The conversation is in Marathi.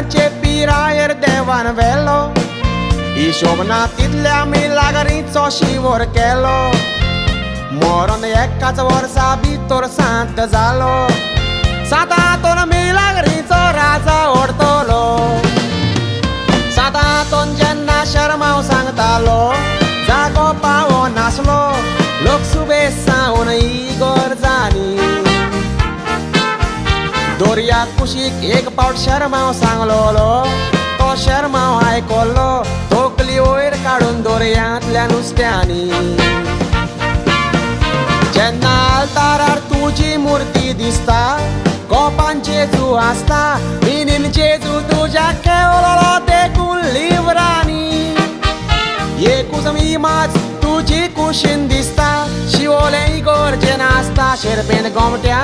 रांचे पिरायेर देवान व्हेलो हिशोबनातींतल्या मिलाग्रीचो शिवर केलो मरण एकाच वर्सा भितर सांत जालो सातातोन मिलाग्रीचो राजा ओडतलो सातातोन जेन्ना शर्माव सांगतालो जागो पावो नासलो लोकसभेत सावन इगोर जाली दोर्या कुशीक एक पावट शर्माव सांगलोलो तो शर्माव आयकोलो तोकली वयर काडून दोर्यांतल्या नुस्त्यांनी जेन्ना आल्तारार तुजी मुर्ती दिसता कोपान जेजू आसता मिनीन जेजू तुज्या केवलो देखून लिवरांनी एकूच माच तुजी कुशीन दिसता शिवोलें इगोर्जेन आसता शेरपेन गोमट्या